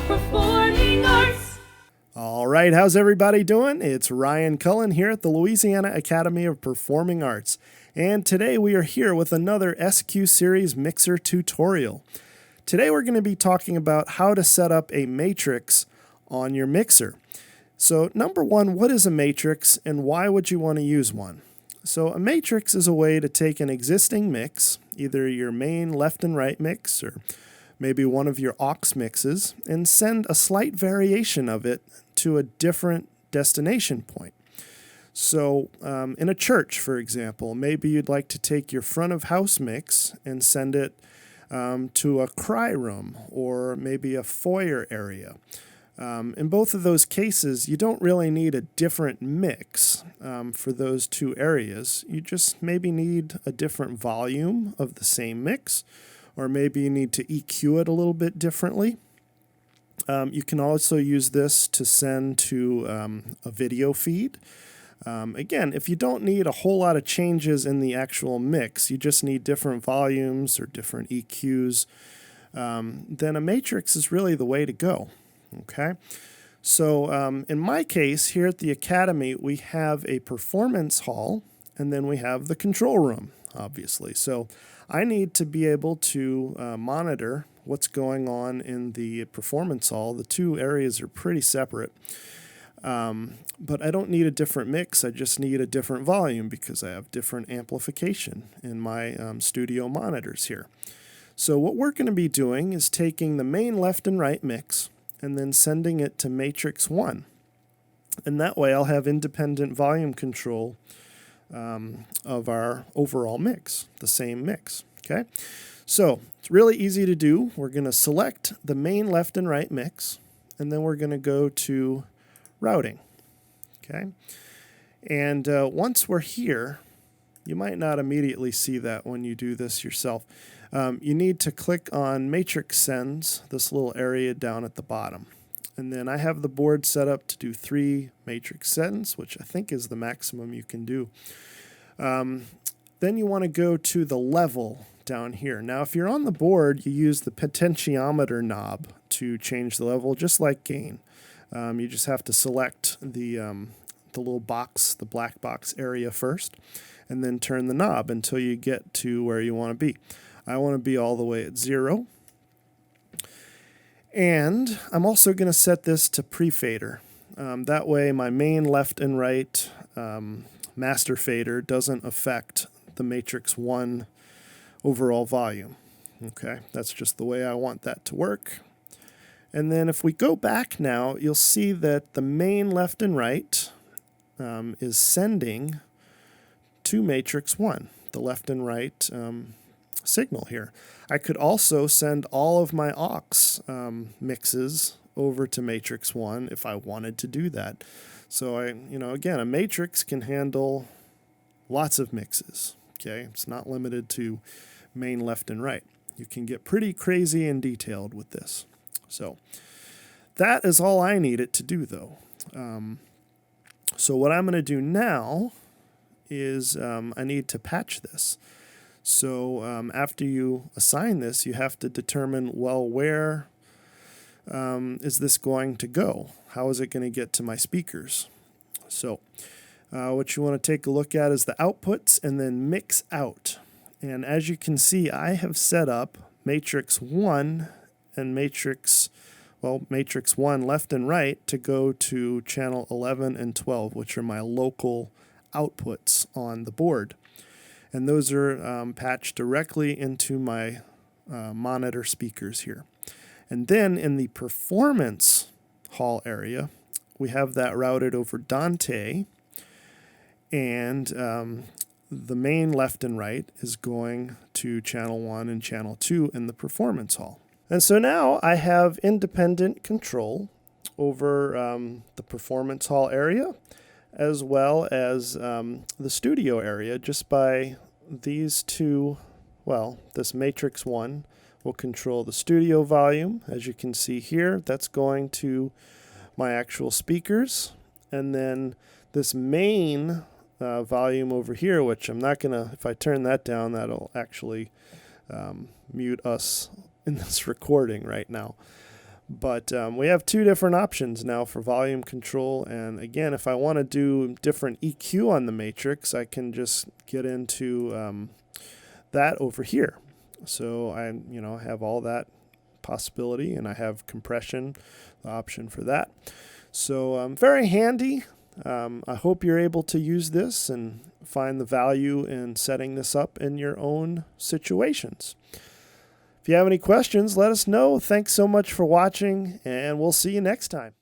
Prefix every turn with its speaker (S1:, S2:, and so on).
S1: Performing Arts.
S2: All right, how's everybody doing? It's Ryan Cullen here at the Louisiana Academy of Performing Arts, and today we are here with another SQ Series mixer tutorial. Today we're going to be talking about how to set up a matrix on your mixer. So number one, what is a matrix and why would you want to use one? So a matrix is a way to take an existing mix, either your main left and right mix or maybe one of your aux mixes, and send a slight variation of it to a different destination point. So in a church, for example, maybe you'd like to take your front of house mix and send it to a cry room or maybe a foyer area. In both of those cases, you don't really need a different mix for those two areas. You just maybe need a different volume of the same mix, or maybe you need to EQ it a little bit differently. You can also use this to send to a video feed. Again, if you don't need a whole lot of changes in the actual mix, you just need different volumes or different EQs, then a matrix is really the way to go. Okay, so in my case, here at the Academy, we have a performance hall, and then we have the control room, obviously. So I need to be able to monitor what's going on in the performance hall. The two areas are pretty separate, but I don't need a different mix. I just need a different volume because I have different amplification in my studio monitors here. So what we're going to be doing is taking the main left and right mix and then sending it to matrix 1. And that way I'll have independent volume control of our overall mix, the same mix. Okay, so it's really easy to do. We're going to select the main left and right mix, and then we're going to go to routing. Okay, and once we're here, you might not immediately see that when you do this yourself. You need to click on Matrix Sends, this little area down at the bottom. And then I have the board set up to do 3 matrix sends, which I think is the maximum you can do. Then you want to go to the level down here. Now, if you're on the board, you use the potentiometer knob to change the level, just like gain. You just have to select the little box, the black box area first, and then turn the knob until you get to where you want to be. I want to be all the way at 0. And I'm also going to set this to pre-fader. That way my main left and right master fader doesn't affect the matrix 1 overall volume. Okay, that's just the way I want that to work. And then if we go back now, you'll see that the main left and right is sending to matrix 1, the left and right signal here. I could also send all of my aux mixes over to matrix 1 if I wanted to do that. So again, a matrix can handle lots of mixes. Okay, it's not limited to main left and right. You can get pretty crazy and detailed with this. So that is all I need it to do, though. So what I'm going to do now is I need to patch this. So after you assign this, you have to determine, well, where is this going to go? How is it going to get to my speakers? So what you want to take a look at is the outputs and then mix out. And as you can see, I have set up matrix 1 and matrix 1 left and right to go to channel 11 and 12, which are my local outputs on the board. And those are patched directly into my monitor speakers here. And then in the performance hall area, we have that routed over Dante, and the main left and right is going to channel 1 and channel 2 in the performance hall. And so now I have independent control over the performance hall area as well as the studio area just by these two. Well, this matrix 1 will control the studio volume. As you can see here, that's going to my actual speakers. And then this main volume over here, which I'm not going to, if I turn that down, that'll actually mute us in this recording right now. But we have two different options now for volume control. And again, if I want to do different EQ on the matrix, I can just get into that over here. So I have all that possibility, and I have compression, the option for that. So very handy. I hope you're able to use this and find the value in setting this up in your own situations. If you have any questions, let us know. Thanks so much for watching, and we'll see you next time.